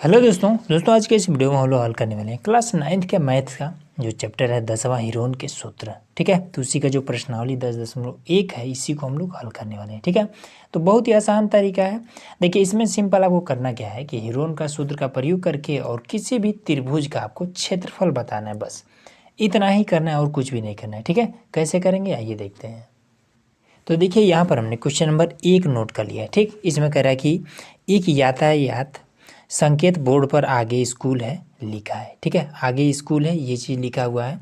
Hello दोस्तों आज के इस वीडियो में हम लोग हल करने वाले हैं क्लास 9th के मैथ्स का जो चैप्टर है 10वां हीरोन के सूत्र। ठीक है, तो उसी का जो प्रश्नावली 10.1 है इसी को हम लोग हल करने वाले हैं। ठीक है, तो बहुत ही आसान तरीका है। देखिए इसमें सिंपल आपको करना क्या है कि हीरोन का सूत्र का प्रयोग करके और किसी भी त्रिभुज का आपको क्षेत्रफल बताना है, बस इतना ही करना है और कुछ भी नहीं करना है। ठीक है, कैसे करेंगे आइए देखते हैं। तो देखिए यहाँ पर हमने क्वेश्चन नंबर 1 नोट कर लिया है। ठीक, इसमें कह रहा है कि एक यातायात संकेत बोर्ड पर आगे स्कूल है लिखा है। ठीक है, आगे स्कूल है ये चीज़ लिखा हुआ है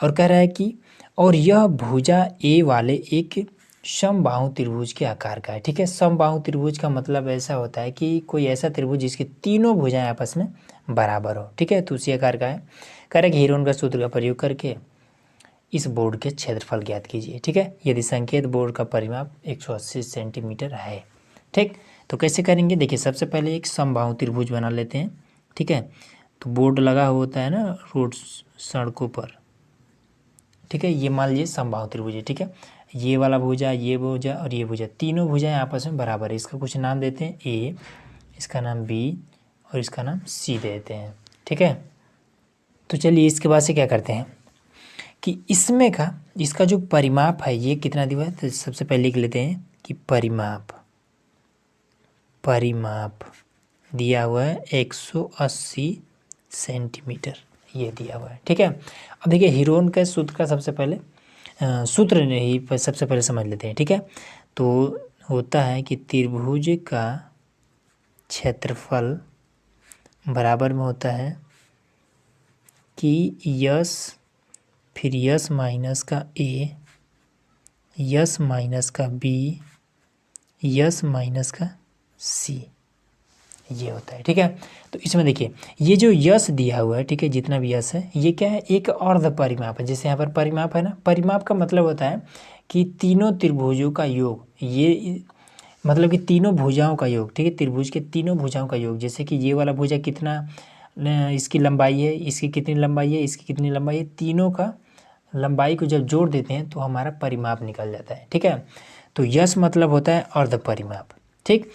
और कह रहा है कि और यह भुजा ए वाले एक समबाहु त्रिभुज के आकार का है। ठीक है, समबाहु त्रिभुज का मतलब ऐसा होता है कि कोई ऐसा त्रिभुज जिसकी तीनों भुजाएं आपस में बराबर हो। ठीक है, तो उसी आकार का है। कह रहा है कि हीरोन का सूत्र का प्रयोग करके इस बोर्ड के क्षेत्रफल ज्ञात कीजिए। ठीक है, यदि संकेत बोर्ड का परिमाप 180 सेंटीमीटर है। ठीक, तो कैसे करेंगे देखिए, सबसे पहले एक समबाहु त्रिभुज बना लेते हैं। ठीक है, तो बोर्ड लगा होता है ना रोड सड़कों पर। ठीक है, ये मान लीजिए समबाहु त्रिभुज है। ठीक है, ये वाला भुजा, ये भुजा और ये भुजा, तीनों भुजाएं आपस में बराबर है। इसका कुछ नाम देते हैं ए, इसका नाम बी और इसका नाम सी दे देते हैं। ठीक है, तो चलिए इसके बाद से क्या करते हैं कि इसमें का इसका जो परिमाप है ये कितना दिया है, तो सबसे पहले लिख लेते हैं कि परिमाप दिया हुआ है 180 सेंटीमीटर, ये दिया हुआ है। ठीक है, अब देखिए हीरोन के सूत्र का सबसे पहले सूत्र ही सबसे पहले समझ लेते हैं। ठीक है, तो होता है कि त्रिभुज का क्षेत्रफल बराबर में होता है कि यस फिर यस माइनस का ए, यस माइनस का बी, यस माइनस का सी, ये होता है। ठीक है, तो इसमें देखिए ये जो यस दिया हुआ है, ठीक है, जितना भी यस है ये क्या है, एक अर्ध परिमाप है। जैसे यहाँ पर परिमाप है ना, परिमाप का मतलब होता है कि तीनों त्रिभुजों का योग, ये मतलब कि तीनों भुजाओं का योग। ठीक है, त्रिभुज के तीनों भुजाओं का योग, जैसे कि ये वाला भुजा कितना इसकी लंबाई है, इसकी कितनी लंबाई है, इसकी कितनी लंबाई है, तीनों का लंबाई को जब जोड़ देते हैं तो हमारा परिमाप निकल जाता है। ठीक है, तो यस मतलब होता है अर्ध परिमाप। ठीक,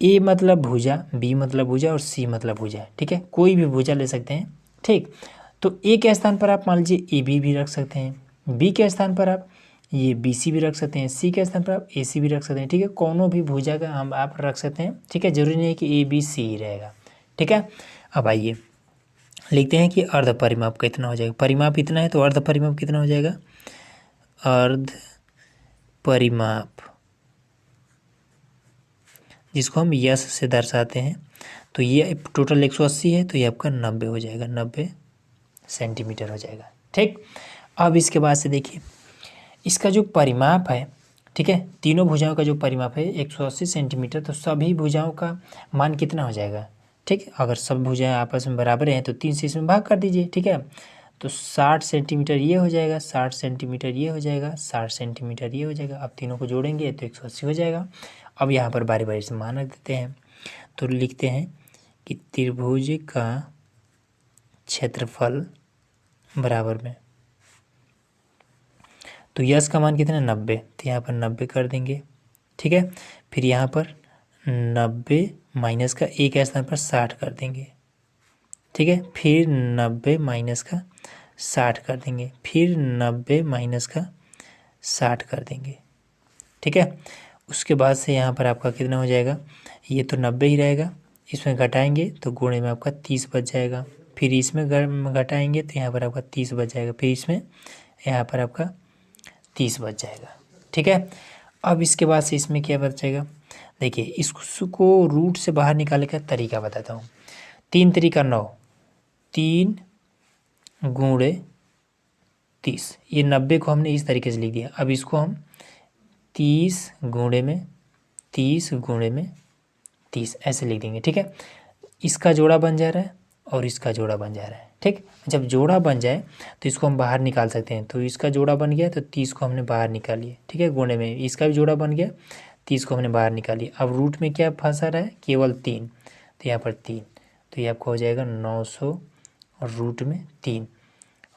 ए मतलब भुजा, बी मतलब भुजा और सी मतलब भुजा। ठीक है, कोई भी भुजा ले सकते हैं। ठीक, तो ए के स्थान पर आप मान लीजिए ए बी भी रख सकते हैं, बी के स्थान पर आप ये बी सी भी रख सकते हैं, सी के स्थान पर आप ए सी भी रख सकते हैं। ठीक है, कोनो भी भुजा का हम आप रख सकते हैं। ठीक है, जरूरी नहीं है कि ए बी सी ही रहेगा। ठीक है, अब आइए लिखते हैं कि अर्ध परिमाप कितना हो जाएगा। परिमाप इतना है तो अर्ध परिमाप कितना हो जाएगा, अर्ध परिमाप जिसको हम यस से दर्शाते हैं, तो ये टोटल 180 है तो ये आपका 90 हो जाएगा, 90 सेंटीमीटर हो जाएगा। ठीक, अब इसके बाद से देखिए इसका जो परिमाप है, ठीक है, तीनों भुजाओं का जो परिमाप है 180 सेंटीमीटर, तो सभी भुजाओं का मान कितना हो जाएगा। ठीक, अगर सब भुजाएं आपस में बराबर हैं तो 3 से इसमें भाग कर दीजिए। ठीक है, तो 60 सेंटीमीटर ये हो जाएगा, 60 सेंटीमीटर ये हो जाएगा, 60 सेंटीमीटर ये हो जाएगा। अब तीनों को जोड़ेंगे तो 180 हो जाएगा। अब यहाँ पर बारी बारी से मान रख देते हैं, तो लिखते हैं कि त्रिभुज का क्षेत्रफल बराबर में, तो यस का मान कितना है 90, तो यहाँ पर 90 कर देंगे। ठीक है, फिर यहाँ पर 90 माइनस का ए के स्थान पर 60 कर देंगे। ठीक है, फिर 90 माइनस का 60 कर देंगे, फिर 90 माइनस का 60 कर देंगे। ठीक है, उसके बाद से यहाँ पर आपका कितना हो जाएगा, ये तो 90 ही रहेगा, इसमें घटाएंगे तो गुणे में आपका 30 बच जाएगा, फिर इसमें घटाएंगे तो यहाँ पर आपका 30 बच जाएगा, फिर इसमें यहाँ पर आपका 30 बच जाएगा। ठीक है, अब इसके बाद से इसमें क्या बचेगा, देखिए इसको रूट से बाहर निकालने का तरीका बताता हूँ। 3 तरीका 9, 3 गुणे 30, ये 90 को हमने इस तरीके से लिख दिया। अब इसको हम 30 गुणे में 30 ऐसे लिख देंगे। ठीक है, इसका जोड़ा बन जा रहा है और इसका जोड़ा बन जा रहा है। ठीक, जब जोड़ा बन जाए तो इसको हम बाहर निकाल सकते हैं, तो इसका जोड़ा बन गया तो 30 को हमने बाहर निकालिए। ठीक है, गुणे में इसका भी जोड़ा बन गया, 30 को हमने बाहर निकालिए। अब रूट में क्या फंसा रहा है, केवल 3, तो यहाँ पर 3, तो ये आपको हो जाएगा 900 और रूट में 3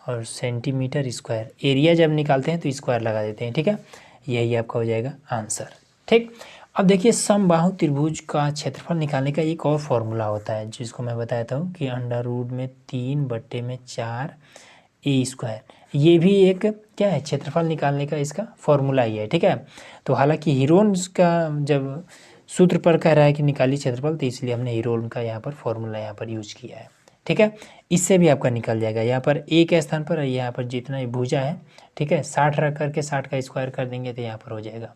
और सेंटीमीटर स्क्वायर। एरिया जब निकालते हैं तो स्क्वायर लगा देते हैं। ठीक है, यही आपका हो जाएगा आंसर। ठीक, अब देखिए समबाहु त्रिभुज का क्षेत्रफल निकालने का एक और फॉर्मूला होता है जिसको मैं बताता हूँ कि √3/4 ए स्क्वायर। ये भी एक क्या है, क्षेत्रफल निकालने का इसका फॉर्मूला ही है, ठीक है। तो हालांकि हीरोन्स का जब सूत्र पर कह रहा है कि निकाली क्षेत्रफल, तो इसलिए हमने हीरोन का यहाँ पर फॉर्मूला यहाँ पर यूज किया है, ठीक है। इससे भी आपका निकल जाएगा। यहाँ पर ए के स्थान पर यहाँ पर जितना ये भुजा है, ठीक है, 60 रख करके 60 का स्क्वायर कर देंगे तो यहाँ पर हो जाएगा,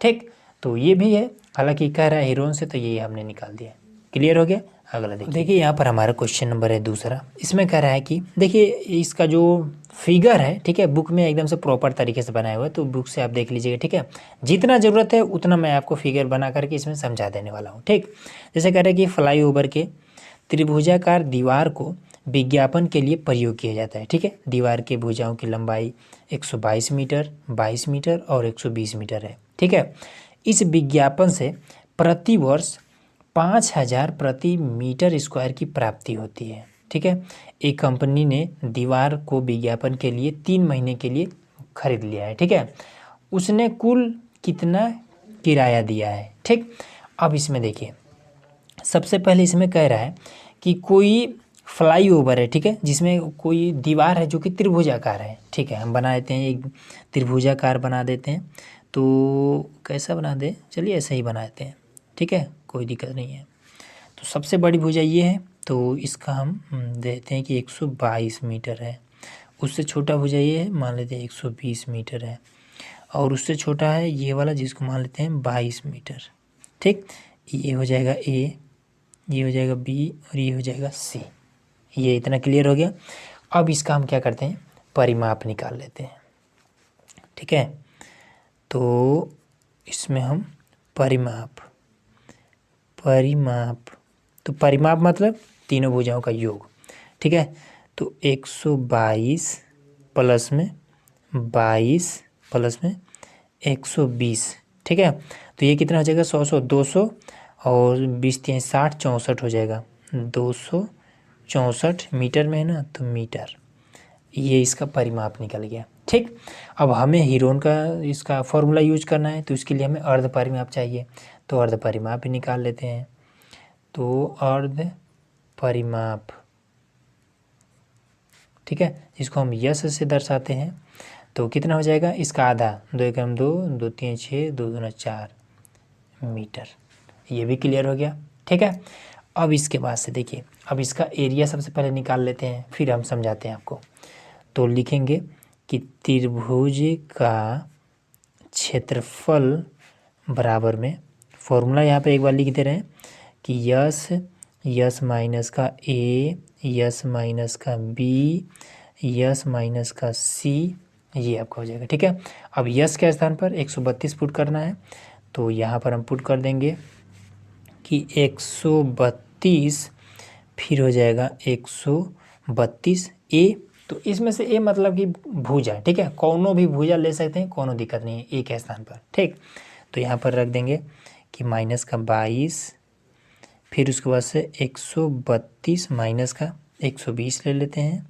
ठीक। तो ये भी है, हालांकि कह रहा है हीरोन से, तो ये हमने निकाल दिया। क्लियर हो गया। अगला देखिए यहाँ पर हमारा क्वेश्चन नंबर है दूसरा। इसमें कह रहा है कि देखिए इसका जो फिगर है, ठीक है, बुक में एकदम से प्रॉपर तरीके से बनाया हुआ है, तो बुक से आप देख लीजिएगा, ठीक है। जितना ज़रूरत है उतना मैं आपको फिगर बना करके इसमें समझा देने वाला हूँ, ठीक। जैसे कह रहा है कि फ्लाईओवर के त्रिभुजाकार दीवार को विज्ञापन के लिए प्रयोग किया जाता है, ठीक है। दीवार के भुजाओं की लंबाई 122 मीटर, 22 मीटर और 120 मीटर है, ठीक है। इस विज्ञापन से प्रति वर्ष 5000 प्रति मीटर स्क्वायर की प्राप्ति होती है, ठीक है। एक कंपनी ने दीवार को विज्ञापन के लिए 3 महीने के लिए खरीद लिया है, ठीक है। उसने कुल कितना किराया दिया है, ठीक। अब इसमें देखिए सबसे पहले इसमें कह रहा है कि कोई फ्लाईओवर है, ठीक है, जिसमें कोई दीवार है जो कि त्रिभुजाकार है, ठीक है। हम बना देते हैं, एक त्रिभुजाकार बना देते हैं। तो कैसा बना दें, चलिए ऐसा ही बना देते हैं, ठीक है, कोई दिक्कत नहीं है। तो सबसे बड़ी भुजा ये है, तो इसका हम देते हैं कि 122 मीटर है। उससे छोटा भुजा ये है, मान लेते हैं 120 मीटर है। और उससे छोटा है ये वाला, जिसको मान लेते हैं 22 मीटर, ठीक। ये हो जाएगा ए, ये हो जाएगा बी और ये हो जाएगा सी। ये इतना क्लियर हो गया। अब इसका हम क्या करते हैं, परिमाप निकाल लेते हैं, ठीक है। तो इसमें हम परिमाप तो परिमाप मतलब तीनों भुजाओं का योग, ठीक है। तो 122 प्लस में 22 प्लस में 120, ठीक है। तो ये कितना हो जाएगा, 100 200 और 20 3 60 64 हो जाएगा। 264 मीटर में है ना, तो मीटर। ये इसका परिमाप निकल गया, ठीक। अब हमें हीरोन का इसका फॉर्मूला यूज करना है, तो इसके लिए हमें अर्ध परिमाप चाहिए। तो अर्ध परिमाप भी निकाल लेते हैं। तो अर्ध परिमाप, ठीक है, इसको हम यश से दर्शाते हैं। तो कितना हो जाएगा, इसका आधा, 2 एकम 2, 2 3 6, 2 दूना 4 मीटर। ये भी क्लियर हो गया, ठीक है। अब इसके बाद से देखिए, अब इसका एरिया सबसे पहले निकाल लेते हैं, फिर हम समझाते हैं आपको। तो लिखेंगे कि त्रिभुज का क्षेत्रफल बराबर में, फॉर्मूला यहाँ पे एक बार लिख दे रहे हैं कि यस माइनस का ए, यस माइनस का बी, यस माइनस का सी, ये आपका हो जाएगा, ठीक है। अब यस के स्थान पर 132 पुट करना है, तो यहाँ पर हम पुट कर देंगे कि 132, फिर हो जाएगा 132 ए। तो इसमें से ए मतलब कि भुजा, ठीक है, कौनों भी भुजा ले सकते हैं, कोनो दिक्कत नहीं है ए के स्थान पर, ठीक। तो यहाँ पर रख देंगे कि माइनस का 22, फिर उसके बाद से 132 माइनस का 120 ले लेते हैं,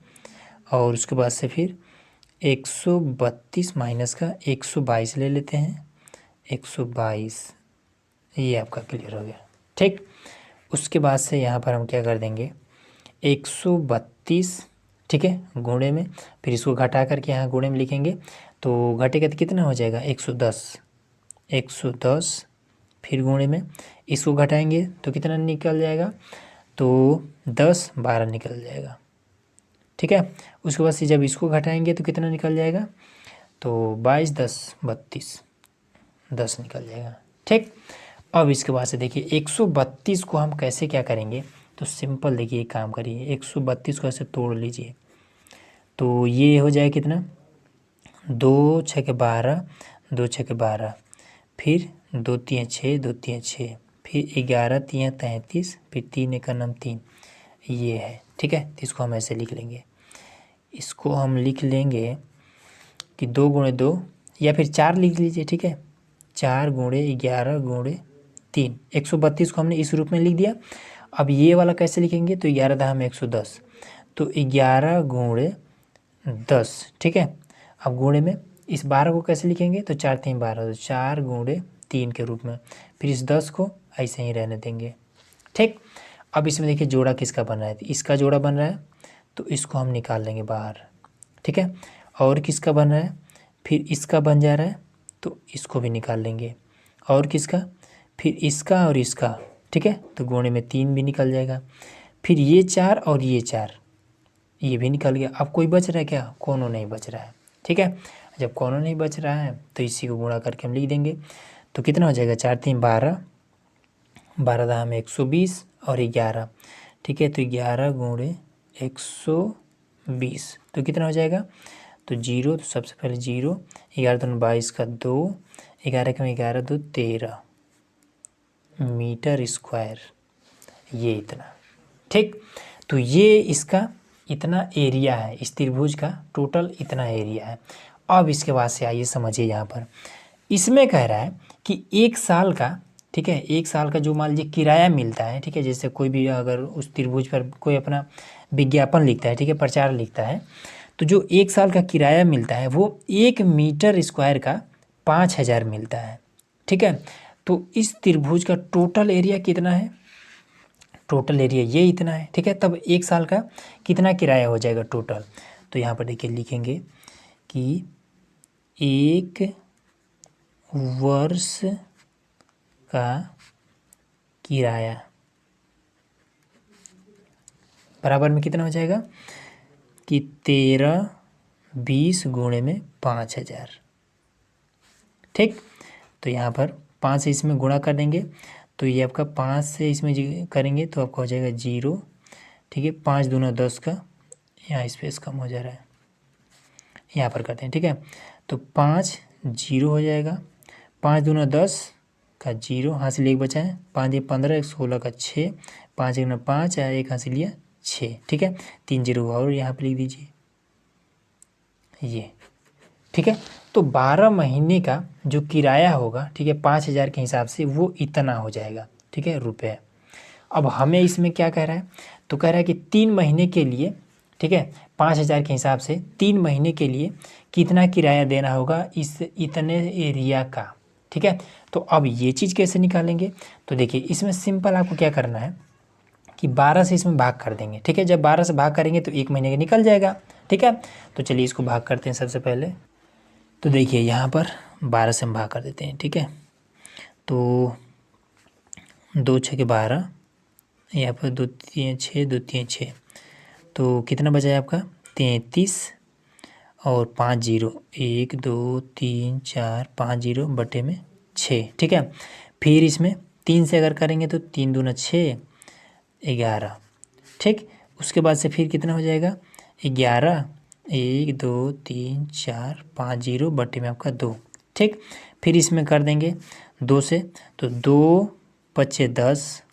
और उसके बाद से फिर 132 माइनस का 122 ले लेते हैं, 122। ये आपका क्लियर हो गया, ठीक। उसके बाद से यहाँ पर हम क्या कर देंगे, 132, ठीक है, गुणे में, फिर इसको घटा करके यहाँ गुणे में लिखेंगे। तो घटेगा तो कितना हो जाएगा, 110, फिर गुणे में इसको घटाएंगे तो कितना निकल जाएगा, तो 10 12 निकल जाएगा, ठीक है। उसके बाद से जब इसको घटाएंगे तो कितना निकल जाएगा, तो 22 10 32, 10 निकल जाएगा, ठीक। अब इसके बाद से देखिए 132 को हम कैसे क्या करेंगे, तो सिंपल देखिए एक काम करिए, 132 को ऐसे तोड़ लीजिए। तो ये हो जाए कितना, 2 6 के 12, 2 6 के 12, फिर 2 3 6, 2 3 6, फिर 11 3 33, फिर 3 1 9 3, ये है, ठीक है। तो इसको हम ऐसे लिख लेंगे, इसको हम लिख लेंगे कि 2 गुणे 2, या फिर 4 लिख लीजिए, ठीक है, 4 गुणे 11 गुणे 3, 132 को हमने इस रूप में लिख दिया। अब ये वाला कैसे लिखेंगे, तो 11 10 में 110, तो 11 गुणे 10, ठीक है। अब गुणे में इस 12 को कैसे लिखेंगे, तो 4 3 12, तो 4 गुणे 3 के रूप में, फिर इस 10 को ऐसे ही रहने देंगे। ठीक, अब इसमें देखिए जोड़ा किसका बन रहा है, इसका जोड़ा बन रहा है तो इसको हम निकाल लेंगे बाहर। ठीक है, और किसका बन रहा है, फिर इसका बन जा रहा है तो इसको भी निकाल लेंगे, और किसका, फिर इसका और इसका। ठीक है, तो गुणे में 3 भी निकल जाएगा, फिर ये 4 और ये 4 ये भी निकल गया। अब कोई बच रहा है क्या, कोनो नहीं बच रहा है। ठीक है, जब कोनो नहीं बच रहा है तो इसी को गुणा करके हम लिख देंगे, तो कितना हो जाएगा, 4 3 12, 12 दाम में 120 और 11। ठीक है, तो 11 गुणे 120 तो कितना हो जाएगा, तो 0, तो सबसे पहले 0, 11 दूनी 22 का 2, 11 के में 11 2 13 मीटर स्क्वायर, ये इतना। ठीक, तो ये इसका इतना एरिया है, इस त्रिभुज का टोटल इतना एरिया है। अब इसके बाद से आइए समझिए, यहाँ पर इसमें कह रहा है कि 1 साल का, ठीक है, 1 साल का जो मान लीजिए किराया मिलता है, ठीक है, जैसे कोई भी अगर उस त्रिभुज पर कोई अपना विज्ञापन लिखता है, ठीक है, प्रचार लिखता है, तो जो 1 साल का किराया मिलता है वो 1 मीटर स्क्वायर का 5000 मिलता है। ठीक है, तो इस त्रिभुज का टोटल एरिया कितना है, टोटल एरिया ये इतना है। ठीक है, तब 1 साल का कितना किराया हो जाएगा टोटल, तो यहाँ पर देखिए लिखेंगे कि 1 वर्ष का किराया बराबर में कितना हो जाएगा कि 13 20 गुणे में 5000। ठीक, तो यहाँ पर 5 से इसमें गुणा कर देंगे तो ये आपका 5 से इसमें करेंगे तो आपका हो जाएगा 0। ठीक है, 5 दूना 10 का, यहाँ स्पेस कम हो जा रहा है, यहाँ पर करते हैं। ठीक है, तो 5 0 हो जाएगा, 5 दूना 10 का 0, हासिल 1 बचा है, 5 ये 15 1 16 का 6, 5 1 5 या 1 हासिल लिया 6। ठीक है, 3 0 हुआ और यहाँ पर लिख दीजिए ये। ठीक है, तो 12 महीने का जो किराया होगा, ठीक है, 5000 के हिसाब से वो इतना हो जाएगा। ठीक है, रुपये। अब हमें इसमें क्या कह रहा है, तो कह रहा है कि 3 महीने के लिए, ठीक है, 5000 के हिसाब से 3 महीने के लिए कितना किराया देना होगा इस इतने एरिया का। ठीक है, तो अब ये चीज़ कैसे निकालेंगे, तो देखिए इसमें सिंपल आपको क्या करना है कि 12 से इसमें भाग कर देंगे। ठीक है, जब 12 से भाग करेंगे तो 1 महीने का निकल जाएगा। ठीक है, तो चलिए इसको भाग करते हैं सबसे पहले। तो देखिए यहाँ पर 12 से हम भाग कर देते हैं। ठीक है, तो 2 6 के 12, यहाँ पर 2 3 6 2 3 6, तो कितना बचा है आपका 33 और 5 0 1 2 3 4 5 0 बटे में 6। ठीक है, फिर इसमें 3 से अगर करेंगे तो 3 दूना 6 11। ठीक, उसके बाद से फिर कितना हो जाएगा 11 1 2 3 4 5 0 बटे में आपका 2। ठीक, फिर इसमें कर देंगे 2 से, तो 2 5 10।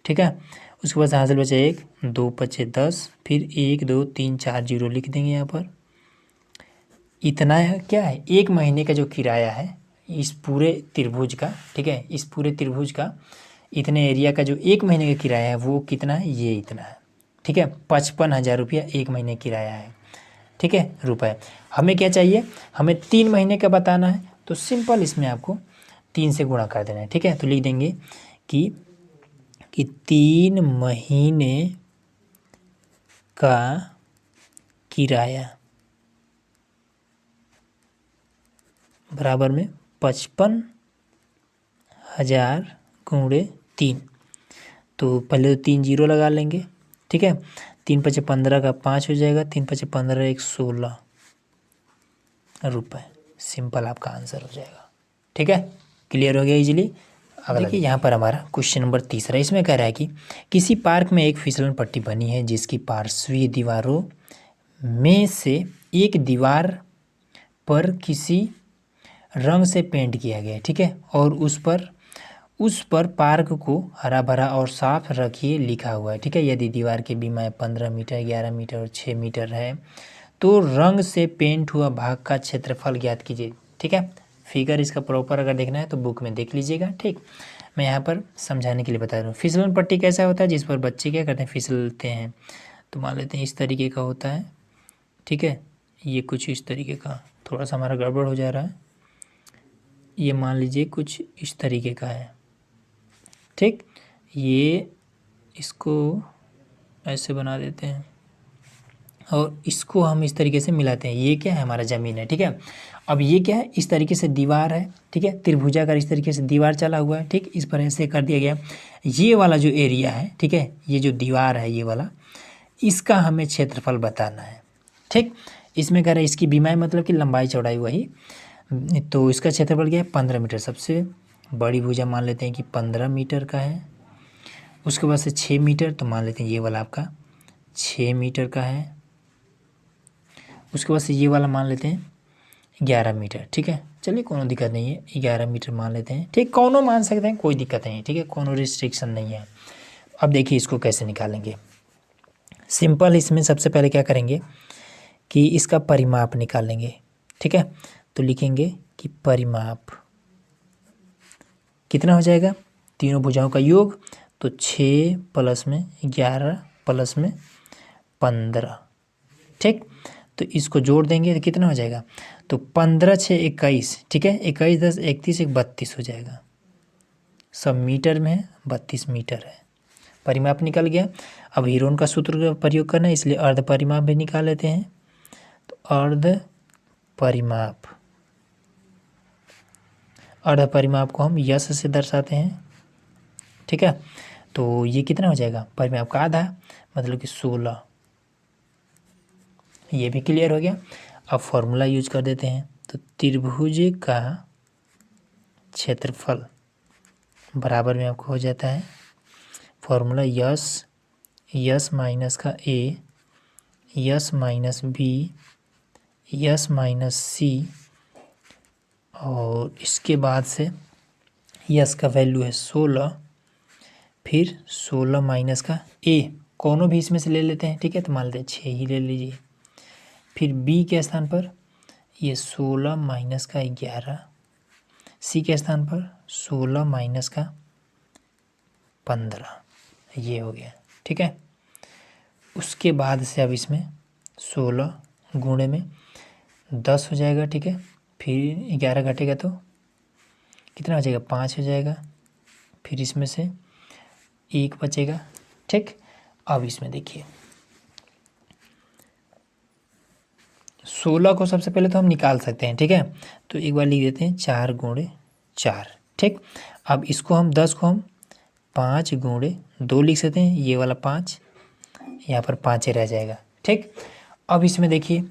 ठीक है, उसके बाद हासिल बचा 1, 2 5 10, फिर 1 2 3 4 0 लिख देंगे यहाँ पर। इतना है क्या है 1 महीने का जो किराया है इस पूरे त्रिभुज का। ठीक है, इस पूरे त्रिभुज का इतने एरिया का जो 1 महीने का किराया है वो कितना है, ये इतना है। ठीक है, 55,000 रुपया 1 महीने किराया है। ठीक है, रुपए। हमें क्या चाहिए, हमें 3 महीने का बताना है, तो सिंपल इसमें आपको 3 से गुणा कर देना है। ठीक है, तो लिख देंगे कि 3 महीने का किराया बराबर में 55,000 गुणे 3, तो पहले तो 3 0 लगा लेंगे। ठीक है, 3 5 15 का 5 हो जाएगा, 3 5 15 1 16 रुपये। सिंपल आपका आंसर हो जाएगा। ठीक है, क्लियर हो गया इजीली। अगला देखिए यहाँ पर हमारा क्वेश्चन नंबर 3 इसमें कह रहा है कि किसी पार्क में एक फिसलन पट्टी बनी है जिसकी पार्श्वीय दीवारों में से एक दीवार पर किसी रंग से पेंट किया गया है। ठीक है, और उस पर पार्क को हरा भरा और साफ रखिए लिखा हुआ है। ठीक है, यदि दीवार की बीमाएँ 15 मीटर 11 मीटर और 6 मीटर है तो रंग से पेंट हुआ भाग का क्षेत्रफल ज्ञात कीजिए। ठीक है, फिगर इसका प्रॉपर अगर देखना है तो बुक में देख लीजिएगा। ठीक, मैं यहाँ पर समझाने के लिए बता रहा हूँ। फिसलन पट्टी कैसा होता है, जिस पर बच्चे क्या करते हैं, फिसलते हैं। तो मान लेते हैं इस तरीके का होता है। ठीक है, ये कुछ इस तरीके का, थोड़ा सा हमारा गड़बड़ हो जा रहा है। ये मान लीजिए कुछ इस तरीके का है, ठीक। ये इसको ऐसे बना देते हैं और इसको हम इस तरीके से मिलाते हैं। ये क्या है, हमारा ज़मीन है, ठीक है। अब ये क्या है, इस तरीके से दीवार है, ठीक है, त्रिभुजाकार इस तरीके से दीवार चला हुआ है, ठीक। इस पर ऐसे कर दिया गया। ये वाला जो एरिया है, ठीक है, ये जो दीवार है ये वाला, इसका हमें क्षेत्रफल बताना है, ठीक। इसमें कह रहे हैं इसकी बीमाई मतलब कि लंबाई चौड़ाई वही, तो इसका क्षेत्रफल क्या है 15 मीटर। सबसे बड़ी भुजा मान लेते हैं कि 15 मीटर का है। उसके बाद से 6 मीटर, तो मान लेते हैं ये वाला आपका 6 मीटर का है। उसके बाद से ये वाला मान लेते हैं 11 मीटर, ठीक है। चलिए कोनो दिक्कत नहीं है, 11 मीटर मान लेते हैं, ठीक। कोनो मान सकते हैं, कोई दिक्कत नहीं है, ठीक है, कोनो रिस्ट्रिक्शन नहीं है। अब देखिए इसको कैसे निकालेंगे। सिंपल, इसमें सबसे पहले क्या करेंगे कि इसका परिमाप निकालेंगे, ठीक है। तो लिखेंगे कि परिमाप कितना हो जाएगा, तीनों भुजाओं का योग, तो 6 प्लस में 11 प्लस में 15, ठीक। तो इसको जोड़ देंगे तो कितना हो जाएगा, तो 15 6 21, ठीक है, 21 10 31 32 हो जाएगा। सब मीटर में है, 32 मीटर है। परिमाप निकल गया। अब हीरोन का सूत्र का प्रयोग करना है, इसलिए अर्ध परिमाप भी निकाल लेते हैं। तो अर्ध परिमाप को हम यश से दर्शाते हैं, ठीक है। तो ये कितना हो जाएगा, परिमाप का आधा, मतलब कि 16। ये भी क्लियर हो गया। अब फॉर्मूला यूज कर देते हैं। तो त्रिभुज का क्षेत्रफल बराबर में आपको हो जाता है फॉर्मूला यस माइनस का A, S minus B, S minus C, और इसके बाद से यस का वैल्यू है 16, फिर 16 माइनस का ए, कोनो भी इसमें से ले लेते हैं, ठीक है। तो मान लेते हैं 6 ही ले लीजिए। फिर बी के स्थान पर ये 16 माइनस का 11, सी के स्थान पर 16 माइनस का 15, ये हो गया, ठीक है। उसके बाद से अब इसमें 16 गुणे में 10 हो जाएगा, ठीक है। फिर 11 घटेगा तो कितना हो जाएगा, 5 हो जाएगा। फिर इसमें से 1 बचेगा, ठीक। अब इसमें देखिए 16 को सबसे पहले तो हम निकाल सकते हैं, ठीक है। तो एक बार लिख देते हैं 4 गुणे 4, ठीक। अब इसको हम 10 को हम 5 गुणे 2 लिख सकते हैं, ये वाला 5 यहाँ पर 5 रह जाएगा, ठीक। अब इसमें देखिए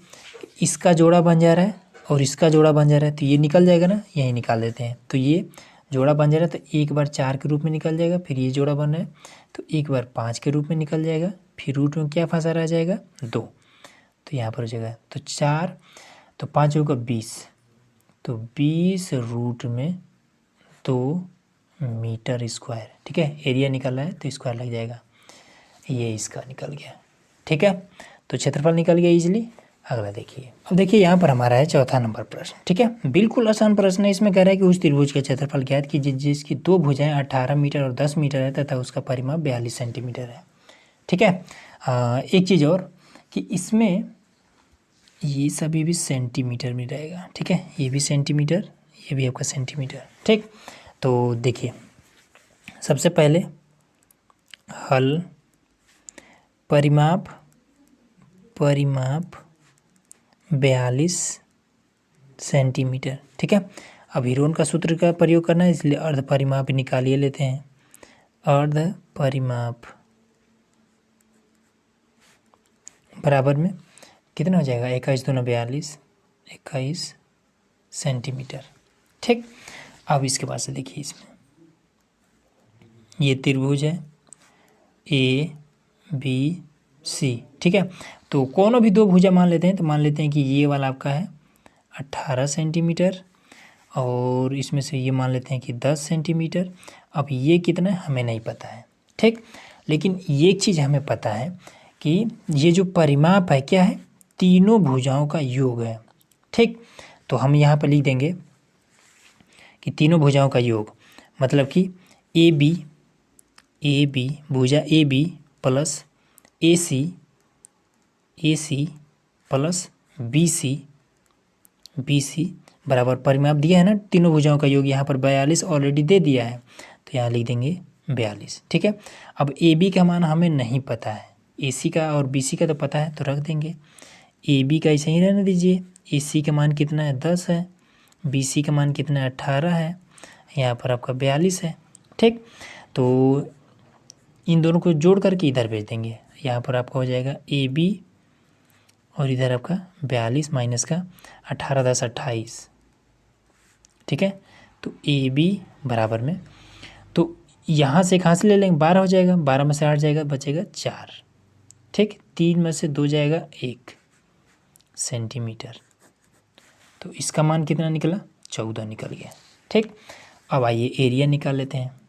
इसका जोड़ा बन जा रहा है और इसका जोड़ा बन जा रहा है, तो ये निकल जाएगा ना, यही निकाल देते हैं। तो ये जोड़ा बन जा रहा है, तो एक बार 4 के रूप में निकल जाएगा, फिर ये जोड़ा बन रहा है तो एक बार 5 के रूप में निकल जाएगा, फिर रूट में क्या फंसा रह जाएगा 2, तो यहाँ पर हो जाएगा तो 4, तो 5 होगा 20, तो 20 रूट में 2 मीटर स्क्वायर, ठीक है। एरिया निकल रहा है तो स्क्वायर लग जाएगा, ये इसका निकल गया, ठीक है। तो क्षेत्रफल निकल गया इजीली। अगला देखिए, अब देखिए यहाँ पर हमारा है चौथा नंबर प्रश्न, ठीक है। बिल्कुल आसान प्रश्न है। इसमें कह रहा है कि उस त्रिभुज का क्षेत्रफल ज्ञात कीजिए जिसकी 2 भुजाएं 18 मीटर और 10 मीटर है तथा उसका परिमाप 42 सेंटीमीटर है, ठीक है। एक चीज़ और कि इसमें ये सभी भी सेंटीमीटर में रहेगा, ठीक है। ये भी सेंटीमीटर, ये भी आपका सेंटीमीटर, ठीक। तो देखिए सबसे पहले हल परिमाप 42 सेंटीमीटर, ठीक है। अब हीरोन का सूत्र का प्रयोग करना है, इसलिए अर्ध परिमाप निकालिए लेते हैं। अर्ध परिमाप बराबर में कितना हो जाएगा, 21 दूना 42, 21 सेंटीमीटर, ठीक। अब इसके बाद से देखिए इसमें ये त्रिभुज है ए बी सी, ठीक है। तो कोनो भी 2 भुजा मान लेते हैं, तो मान लेते हैं कि ये वाला आपका है 18 सेंटीमीटर और इसमें से ये मान लेते हैं कि 10 सेंटीमीटर। अब ये कितना है हमें नहीं पता है, ठीक। लेकिन ये चीज़ हमें पता है कि ये जो परिमाप है क्या है, तीनों भुजाओं का योग है, ठीक। तो हम यहाँ पर लिख देंगे कि तीनों भुजाओं का योग मतलब कि ए बी भुजा A B plus A C plus B C बराबर परिमाप दिया है ना तीनों भुजाओं का योग, यहाँ पर 42 ऑलरेडी दे दिया है तो यहाँ लिख देंगे 42। ठीक है, अब ए बी का मान हमें नहीं पता है, ए सी का और बी सी का तो पता है तो रख देंगे। ए बी का ऐसे ही रहने दीजिए, ए सी का मान कितना है 10 है, बी सी का मान कितना है 18 है, यहाँ पर आपका 42 है। ठीक, तो इन दोनों को जोड़ करके इधर भेज देंगे, यहाँ पर आपका हो जाएगा ए बी और इधर आपका 42 माइनस का 18 10 28। ठीक है, तो ए बी बराबर में, तो यहाँ से कहाँ से ले लेंगे 12 हो जाएगा, 12 में से 8 जाएगा बचेगा 4। ठीक, 3 में से 2 जाएगा 1 सेंटीमीटर, तो इसका मान कितना निकला 14 निकल गया। ठीक, अब आइए एरिया निकाल लेते हैं।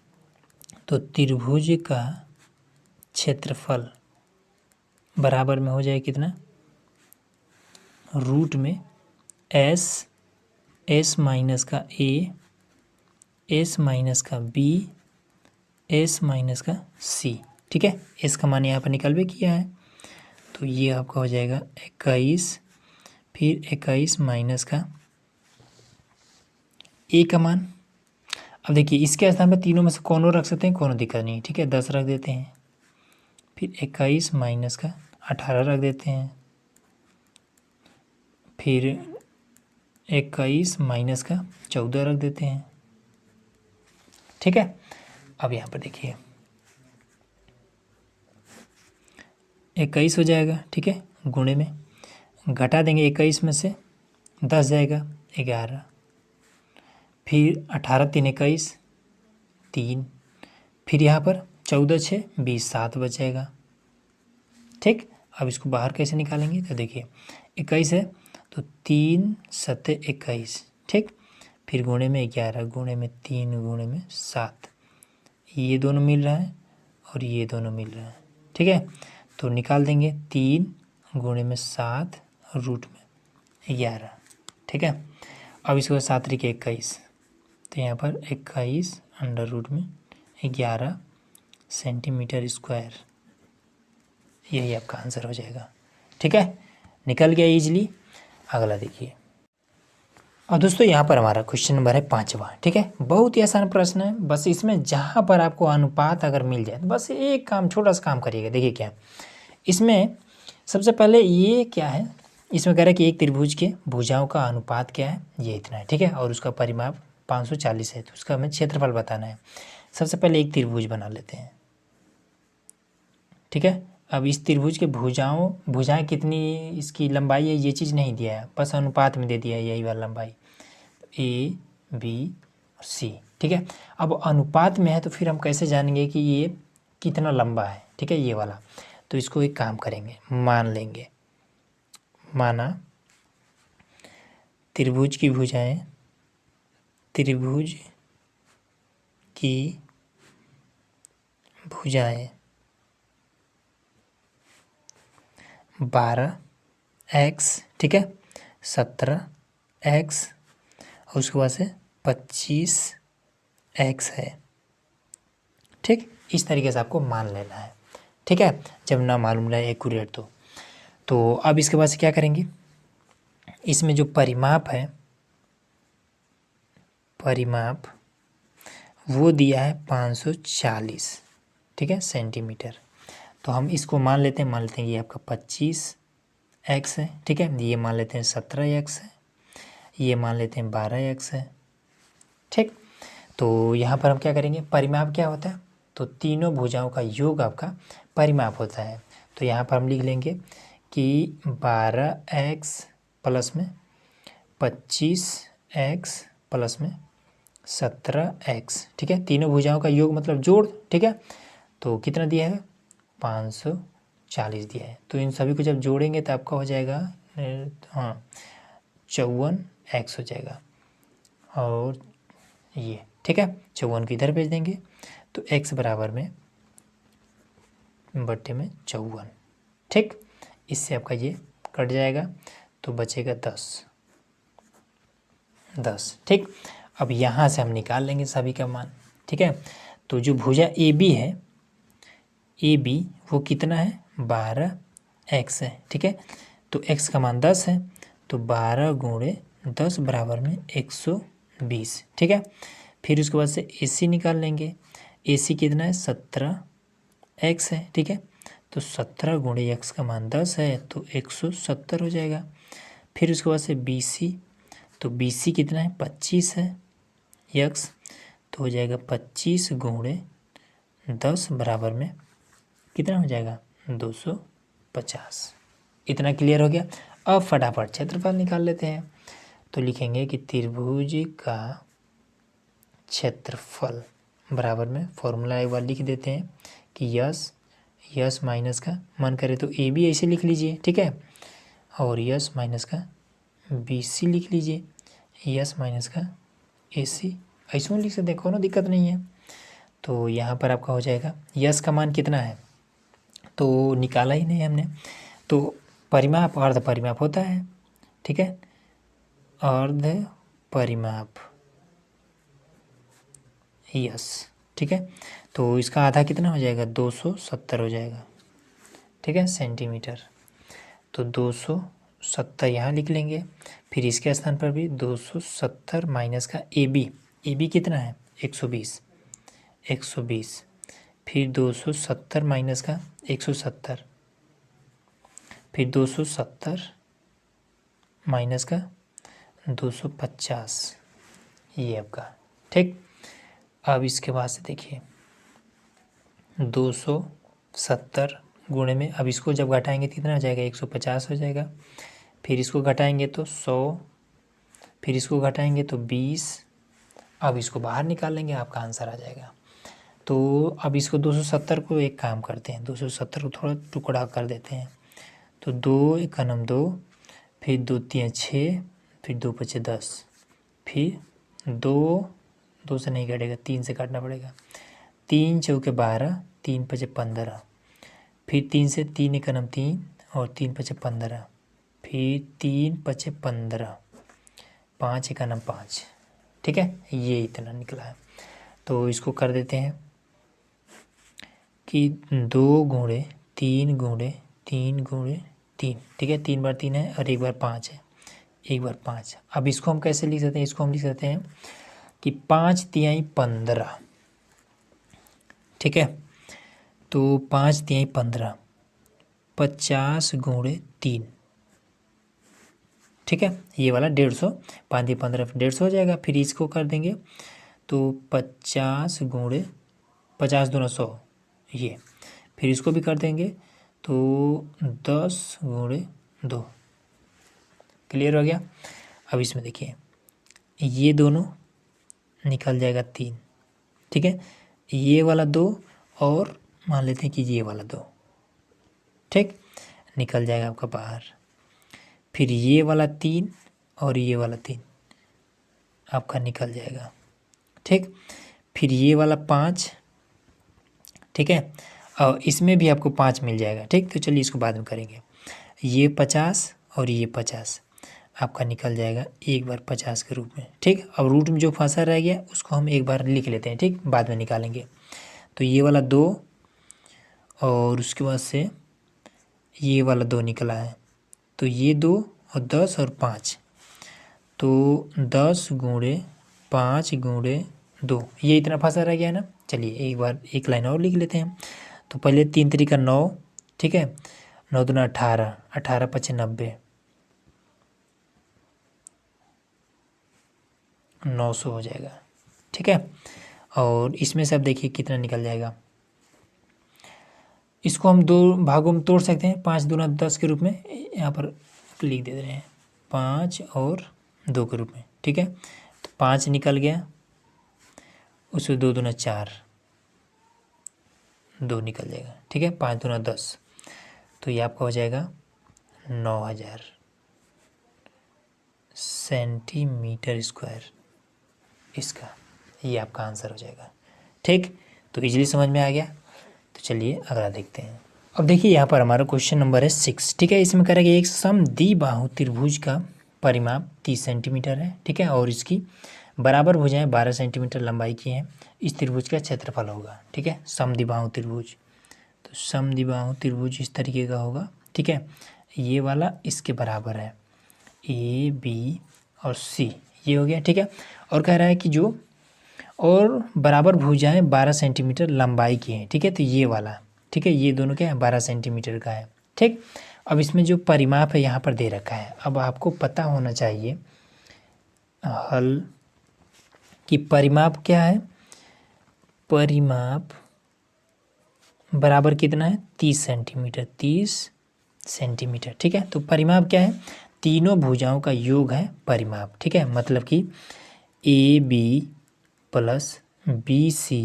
तो त्रिभुज का क्षेत्रफल बराबर में हो जाए कितना, रूट में एस माइनस का ए, एस माइनस का बी, एस माइनस का सी। ठीक है, एस का मान यहाँ पर निकाल भी किया है, तो ये आपका हो जाएगा 21, फिर 21 माइनस का ए का मान। अब देखिए इसके स्थान पर तीनों में से कौन रख सकते हैं, कोनो दिक्कत नहीं। ठीक है, 10 रख देते हैं, फिर 21 माइनस का 18 रख देते हैं, फिर 21 माइनस का 14 रख देते हैं। ठीक है, अब यहाँ पर देखिए 21 हो जाएगा। ठीक है, गुणे में घटा देंगे 21 में से 10 जाएगा 11, फिर 18 3 21 3, फिर यहाँ पर 14 6 20 7 बचेगा। ठीक, अब इसको बाहर कैसे निकालेंगे, तो देखिए 21 है तो 3 7 21। ठीक, फिर गुणे में 11, गुणे में 3, गुणे में 7, ये दोनों मिल रहा है और ये दोनों मिल रहा है। ठीक है, तो निकाल देंगे 3 गुणे में 7 रूट में 11। ठीक है, अब इसको 7 3 21, तो यहाँ पर 21 अंडर रूट में 11 सेंटीमीटर स्क्वायर, यही आपका आंसर हो जाएगा। ठीक है, निकल गया इजीली। अगला देखिए, और दोस्तों यहाँ पर हमारा क्वेश्चन नंबर है 5वां। ठीक है, बहुत ही आसान प्रश्न है, बस इसमें जहाँ पर आपको अनुपात अगर मिल जाए तो बस एक काम, छोटा सा काम करिएगा। देखिए क्या इसमें सबसे पहले ये क्या है, इसमें कह रहा है कि एक त्रिभुज के भुजाओं का अनुपात क्या है, ये इतना है। ठीक है, और उसका परिमाप 540 है, तो उसका हमें क्षेत्रफल बताना है। सबसे पहले एक त्रिभुज बना लेते हैं। ठीक है, अब इस त्रिभुज के भुजाएं कितनी इसकी लंबाई है ये चीज़ नहीं दिया है, बस अनुपात में दे दिया है यही वाला लंबाई ए बी और सी। ठीक है, अब अनुपात में है तो फिर हम कैसे जानेंगे कि ये कितना लंबा है। ठीक है, ये वाला, तो इसको एक काम करेंगे, मान लेंगे, माना त्रिभुज की भुजाएं, त्रिभुज की भुजाएं 12x, ठीक है, 17x और उसके बाद से 25x है। ठीक, इस तरीके से आपको मान लेना है। ठीक है, जब ना मालूम रहे एक्यूरेट तो अब इसके बाद से क्या करेंगे, इसमें जो परिमाप है, परिमाप वो दिया है 540। ठीक है, सेंटीमीटर, तो हम इसको मान लेते हैं ये आपका 25x है। ठीक है, ये मान लेते हैं 17x है, ये मान लेते हैं 12x है। ठीक, तो यहाँ पर हम क्या करेंगे, परिमाप क्या होता है, तो तीनों भुजाओं का योग आपका परिमाप होता है। तो यहाँ पर हम लिख लेंगे कि 12x प्लस में 25x प्लस में 17x। ठीक है, तीनों भुजाओं का योग मतलब जोड़। ठीक है, तो कितना दिया है 540 दिया है, तो इन सभी को जब जोड़ेंगे तो आपका हो जाएगा 54x हो जाएगा, और ये ठीक है 54 को इधर भेज देंगे तो x बराबर में बट्टे में 54। ठीक, इससे आपका ये कट जाएगा तो बचेगा 10। ठीक, अब यहाँ से हम निकाल लेंगे सभी का मान। ठीक है, तो जो भुजा ए बी है, ए बी वो कितना है 12x है। ठीक है, तो x का मान 10 है, तो 12 गुणे 10 बराबर में 120, ठीक है। फिर उसके बाद से AC निकाल लेंगे। AC कितना है 17x है, ठीक है। तो 17 गुणे x का मान 10 है तो 170 हो जाएगा। फिर उसके बाद से BC, तो BC कितना है 25 है x, तो हो जाएगा 25 गुणे 10 बराबर में कितना हो जाएगा 250। इतना क्लियर हो गया। अब फटाफट क्षेत्रफल निकाल लेते हैं। तो लिखेंगे कि त्रिभुज का क्षेत्रफल बराबर में फॉर्मूला एक बार लिख देते हैं कि यस माइनस का, मन करे तो AB ऐसे लिख लीजिए, ठीक है। और यस माइनस का BC लिख लीजिए, यस माइनस का AC ऐसे लिख सकते हैं, कोनो दिक्कत नहीं है। तो यहाँ पर आपका हो जाएगा यस का मान कितना है तो निकाला ही नहीं हमने। तो परिमाप अर्ध परिमाप होता है, ठीक है, अर्ध परिमाप यस, ठीक है। तो इसका आधा कितना हो जाएगा 270 हो जाएगा, ठीक है, सेंटीमीटर। तो 270 यहाँ लिख लेंगे। फिर इसके स्थान पर भी 270 माइनस का AB कितना है 120, फिर 270 माइनस का 170, फिर 270 माइनस का 250, ये आपका, ठीक। अब इसके बाद से देखिए 270 गुणे में, अब इसको जब घटाएंगे कितना हो जाएगा 150 हो जाएगा। फिर इसको घटाएंगे तो 100, फिर इसको घटाएंगे तो 20। अब इसको बाहर निकाल लेंगे, आपका आंसर आ जाएगा। तो अब इसको 270 को एक काम करते हैं, 270 को थोड़ा टुकड़ा कर देते हैं। तो 2 एक नम 2, फिर 2 3 6, फिर 2 5 10, फिर 2 से नहीं कटेगा, 3 से काटना पड़ेगा। 3 चौके 12, 3 5 15, फिर 3 से 3 एक नम 3 और 3 5 15, फिर 3 5 15, 5 एक नम 5, ठीक है। ये इतना निकला है। तो इसको कर देते हैं कि 2 गुणे 3 गुणे 3 गुणे 3, ठीक है। 3 बार 3 है और 1 बार 5 है, 1 बार 5। अब इसको हम कैसे लिख सकते हैं, इसको हम लिख सकते हैं कि 5 तिहाई 15, ठीक है। तो 5 तिहाई 15, 50 गुणे 3, ठीक है। ये वाला 150, 5 तिहाई 15 150 हो जाएगा। फिर इसको कर देंगे तो 50 गुणे 50 दूना 100, ये। फिर इसको भी कर देंगे तो 10 गुणे 2, क्लियर हो गया। अब इसमें देखिए ये दोनों निकल जाएगा 3, ठीक है। ये वाला 2 और मान लेते हैं कि ये वाला 2, ठीक, निकल जाएगा आपका बाहर। फिर ये वाला 3 और ये वाला 3 आपका निकल जाएगा, ठीक। फिर ये वाला 5, ठीक है, और इसमें भी आपको 5 मिल जाएगा, ठीक। तो चलिए इसको बाद में करेंगे। ये 50 और ये 50 आपका निकल जाएगा एक बार 50 के रूप में, ठीक। अब रूट में जो फंसा रह गया उसको हम एक बार लिख लेते हैं, ठीक, बाद में निकालेंगे। तो ये वाला 2 और उसके बाद से ये वाला 2 निकला है, तो ये 2 और 10 और 5, तो 10 गुणे 5 गुणे 2, ये इतना फंसा रह गया है ना। चलिए एक बार एक लाइन और लिख लेते हैं। तो पहले 3 तरीका 9, ठीक है, 9 दूना 18, 18 5 90, 900 हो जाएगा, ठीक है। और इसमें से अब देखिए कितना निकल जाएगा। इसको हम 2 भागों में तोड़ सकते हैं, 5 दूना 10 के रूप में यहाँ पर लिख दे रहे हैं, 5 और 2 के रूप में, ठीक है। तो 5 निकल गया, उससे 2 दूना 4, 2 निकल जाएगा, ठीक है। 5 दूना 10, तो ये आपका हो जाएगा 9000 सेंटीमीटर स्क्वायर, इसका ये आपका आंसर हो जाएगा, ठीक। तो इजीली समझ में आ गया। तो चलिए अगला देखते हैं। अब देखिए यहाँ पर हमारा क्वेश्चन नंबर है 6, ठीक है। इसमें कह रहा है कि एक समद्विबाहु त्रिभुज का परिमाप 30 सेंटीमीटर है, ठीक है, और इसकी बराबर भुजाएं 12 सेंटीमीटर लंबाई की हैं। इस त्रिभुज का क्षेत्रफल होगा, ठीक है, समद्विबाहु त्रिभुज। तो समद्विबाहु त्रिभुज इस तरीके का होगा, ठीक है। ये वाला इसके बराबर है AB और सी, ये हो गया, ठीक है। और कह रहा है कि जो और बराबर भुजाएं 12 सेंटीमीटर लंबाई की हैं, ठीक है। तो ये वाला, ठीक है, ये दोनों क्या है 12 सेंटीमीटर का है, ठीक। अब इसमें जो परिमाप है यहाँ पर दे रखा है। अब आपको पता होना चाहिए हल की परिमाप क्या है। परिमाप बराबर कितना है 30 सेंटीमीटर, 30 सेंटीमीटर, ठीक है। तो परिमाप क्या है, तीनों भुजाओं का योग है परिमाप, ठीक है। मतलब कि A B plus B C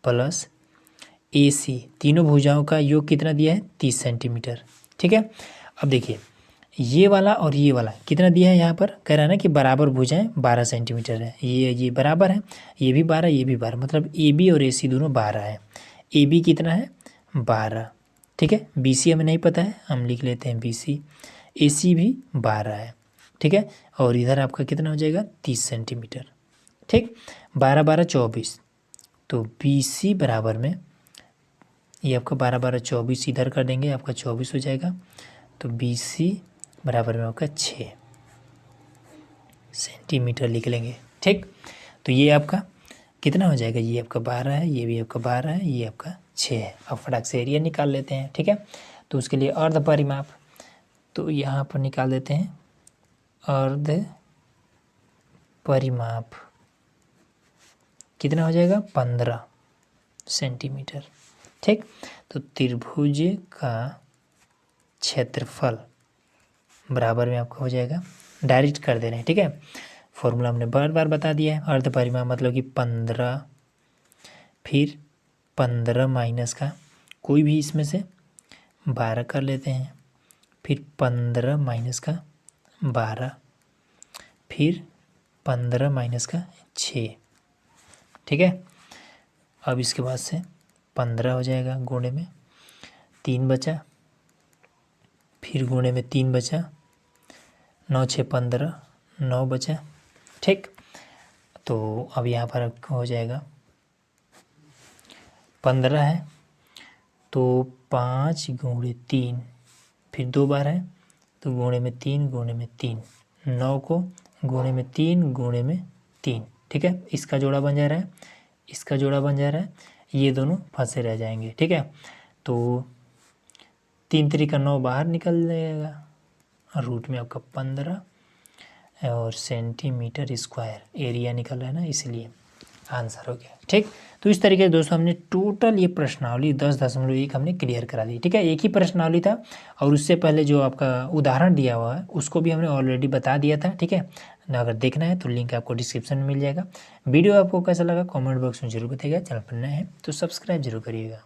plus A C, तीनों भुजाओं का योग कितना दिया है 30 सेंटीमीटर, ठीक है। अब देखिए ये वाला और ये वाला कितना दिया है, यहाँ पर कह रहा है ना कि बराबर भुजाएं 12 सेंटीमीटर है, ये बराबर है, ये भी 12 ये भी 12, मतलब ए बी और ए सी दोनों 12 है। ए बी कितना है 12, ठीक है। बी सी हमें नहीं पता है, हम लिख लेते हैं बी सी। ए सी भी 12 है, ठीक है। और इधर आपका कितना हो जाएगा 30 सेंटीमीटर, ठीक। 12 12 24, तो बी सी बराबर में ये आपका 12 12 24 इधर कर देंगे, आपका 24 हो जाएगा। तो बी सी बराबर में आपका 6 सेंटीमीटर लिख लेंगे, ठीक। तो ये आपका कितना हो जाएगा, ये आपका 12 है, ये भी आपका 12 है, ये आपका 6 है। अब फटाक से एरिया निकाल लेते हैं, ठीक है। तो उसके लिए अर्ध परिमाप, तो यहाँ पर निकाल देते हैं अर्ध परिमाप कितना हो जाएगा 15 सेंटीमीटर, ठीक। तो त्रिभुज का क्षेत्रफल बराबर में आपका हो जाएगा, डायरेक्ट कर दे रहे हैं, ठीक है। फॉर्मूला हमने बार बार बता दिया है। अर्ध परिमाप मतलब कि 15, फिर 15 माइनस का कोई भी इसमें से 12 कर लेते हैं, फिर 15 माइनस का 12, फिर 15 माइनस का 6, ठीक है। अब इसके बाद से 15 हो जाएगा, गुणे में 3 बचा, फिर गुणे में 3 बचा, 9 6 15, 9 बचा, ठीक। तो अब यहाँ पर हो जाएगा 15 है तो 5 गुणे 3, फिर 2 बार है तो गुणे में 3 गुणे में 3, 9 को गुणे में 3 गुणे में 3, ठीक है। इसका जोड़ा बन जा रहा है, इसका जोड़ा बन जा रहा है, ये दोनों फंसे रह जाएंगे, ठीक है। तो 3 3 का 9 बाहर निकल जाएगा, रूट में आपका 15 और सेंटीमीटर स्क्वायर एरिया निकल रहा है ना, इसलिए आंसर हो गया, ठीक। तो इस तरीके से दोस्तों हमने टोटल ये प्रश्नावली 10.1 हमने क्लियर करा दी, ठीक है। एक ही प्रश्नावली था और उससे पहले जो आपका उदाहरण दिया हुआ है उसको भी हमने ऑलरेडी बता दिया था, ठीक है। अगर देखना है तो लिंक आपको डिस्क्रिप्शन में मिल जाएगा। वीडियो आपको कैसा लगा कमेंट बॉक्स में जरूर बताइएगा। चैनल पर नए हैं तो सब्सक्राइब जरूर करिएगा।